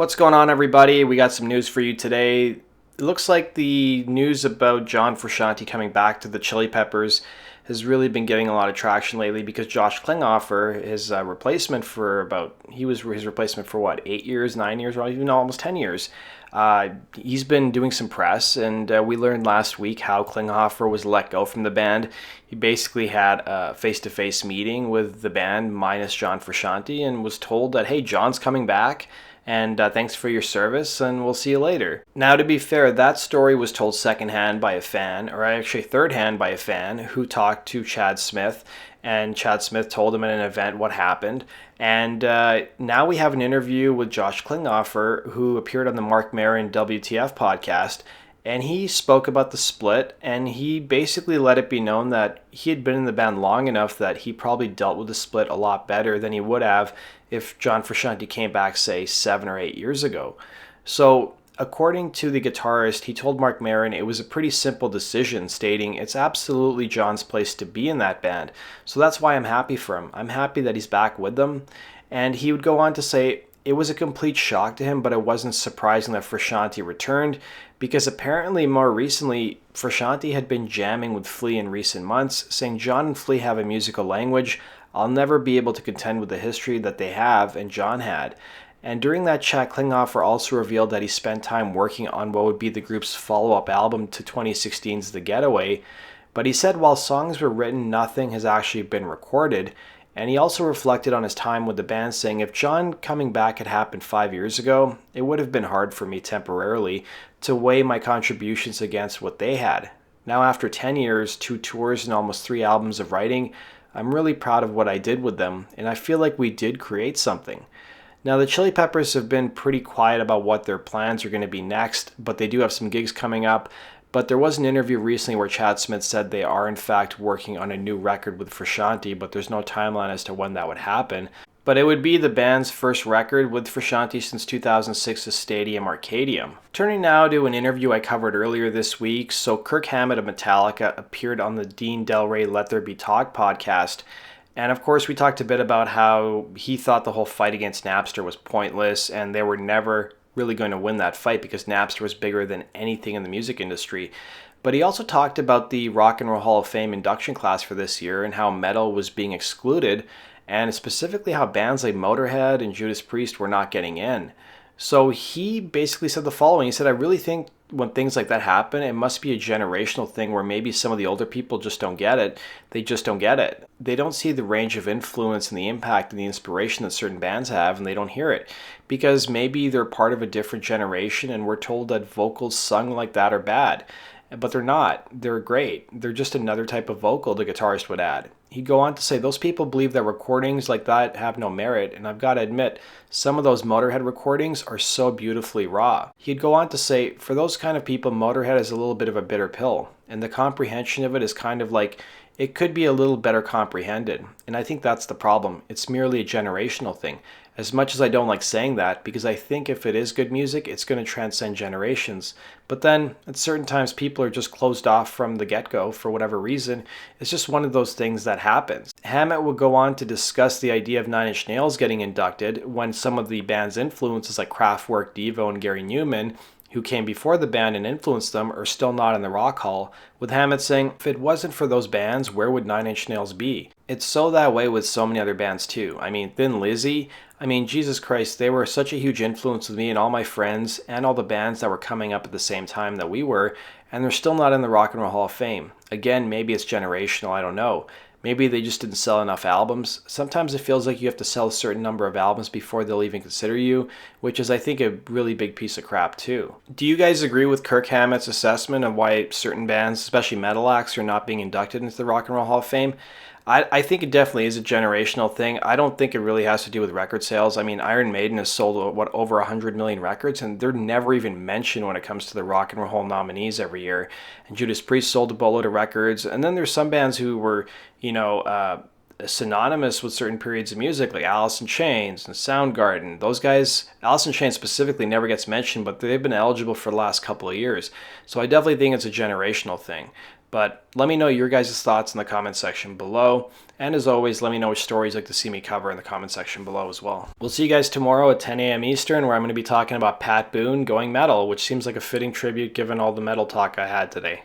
What's going on, everybody? We got some news for you today. It looks like the news about John Frusciante coming back to the Chili Peppers has really been getting a lot of traction lately because Josh Klinghoffer, his replacement he was his replacement for what, 8 years, 9 years, or even almost 10 years. He's been doing some press, and we learned last week how Klinghoffer was let go from the band. He basically had a face-to-face meeting with the band minus John Frusciante and was told that, hey, John's coming back. And thanks for your service, and we'll see you later. Now, to be fair, that story was told secondhand by a fan, or actually thirdhand by a fan, who talked to Chad Smith, and Chad Smith told him at an event what happened. And now we have an interview with Josh Klinghoffer, who appeared on the Mark Maron WTF podcast, and he spoke about the split, and he basically let it be known that he had been in the band long enough that he probably dealt with the split a lot better than he would have if John Frusciante came back, say, 7 or 8 years ago. So, according to the guitarist, he told Mark Maron it was a pretty simple decision, stating it's absolutely John's place to be in that band. So that's why I'm happy for him. I'm happy that he's back with them. And he would go on to say it was a complete shock to him, but it wasn't surprising that Frusciante returned, because apparently more recently, Frusciante had been jamming with Flea in recent months, saying John and Flea have a musical language I'll never be able to contend with the history that they have and John had. And during that chat, Klinghoffer also revealed that he spent time working on what would be the group's follow-up album to 2016's The Getaway, but he said while songs were written, nothing has actually been recorded. And he also reflected on his time with the band, saying if John coming back had happened 5 years ago, it would have been hard for me temporarily to weigh my contributions against what they had. Now, after 10 years, 2 tours, and almost 3 albums of writing, I'm really proud of what I did with them, and I feel like we did create something. Now, the Chili Peppers have been pretty quiet about what their plans are going to be next, but they do have some gigs coming up. But there was an interview recently where Chad Smith said they are in fact working on a new record with Frusciante, but there's no timeline as to when that would happen. But it would be the band's first record with Frusciante since 2006's Stadium Arcadium. Turning now to an interview I covered earlier this week. So Kirk Hammett of Metallica appeared on the Dean Del Rey Let There Be Talk podcast. And of course, we talked a bit about how he thought the whole fight against Napster was pointless, and they were never really going to win that fight because Napster was bigger than anything in the music industry. But he also talked about the Rock and Roll Hall of Fame induction class for this year and how metal was being excluded, and specifically how bands like Motorhead and Judas Priest were not getting in. So he basically said the following. He said, I really think when things like that happen, it must be a generational thing where maybe some of the older people just don't get it. They just don't get it. They don't see the range of influence and the impact and the inspiration that certain bands have, and they don't hear it. Because maybe they're part of a different generation and we're told that vocals sung like that are bad. But they're not. They're great. They're just another type of vocal, the guitarist would add. He'd go on to say, those people believe that recordings like that have no merit, and I've got to admit, some of those Motorhead recordings are so beautifully raw. He'd go on to say, for those kind of people, Motorhead is a little bit of a bitter pill, and the comprehension of it is kind of like, it could be a little better comprehended. And I think that's the problem. It's merely a generational thing. As much as I don't like saying that, because I think if it is good music, it's going to transcend generations. But then, at certain times, people are just closed off from the get-go for whatever reason. It's just one of those things that happens. Hammett would go on to discuss the idea of Nine Inch Nails getting inducted when some of the band's influences like Kraftwerk, Devo, and Gary Newman, who came before the band and influenced them, are still not in the Rock Hall, with Hammett saying, if it wasn't for those bands, where would Nine Inch Nails be? It's so that way with so many other bands too. I mean, Thin Lizzy, Jesus Christ, they were such a huge influence with me and all my friends and all the bands that were coming up at the same time that we were, and they're still not in the Rock and Roll Hall of Fame. Again, maybe it's generational, I don't know. Maybe they just didn't sell enough albums. Sometimes it feels like you have to sell a certain number of albums before they'll even consider you, which is, I think, a really big piece of crap, too. Do you guys agree with Kirk Hammett's assessment of why certain bands, especially metal acts, are not being inducted into the Rock and Roll Hall of Fame? I think it definitely is a generational thing. I don't think it really has to do with record sales. I mean, Iron Maiden has sold, over 100 million records, and they're never even mentioned when it comes to the Rock and Roll Hall nominees every year. And Judas Priest sold a boatload of records. And then there's some bands who were, synonymous with certain periods of music, like Alice in Chains and Soundgarden. Those guys, Alice in Chains specifically, never gets mentioned, but they've been eligible for the last couple of years. So I definitely think it's a generational thing. But let me know your guys' thoughts in the comment section below. And as always, let me know which stories you'd like to see me cover in the comment section below as well. We'll see you guys tomorrow at 10 a.m. Eastern, where I'm going to be talking about Pat Boone going metal, which seems like a fitting tribute given all the metal talk I had today.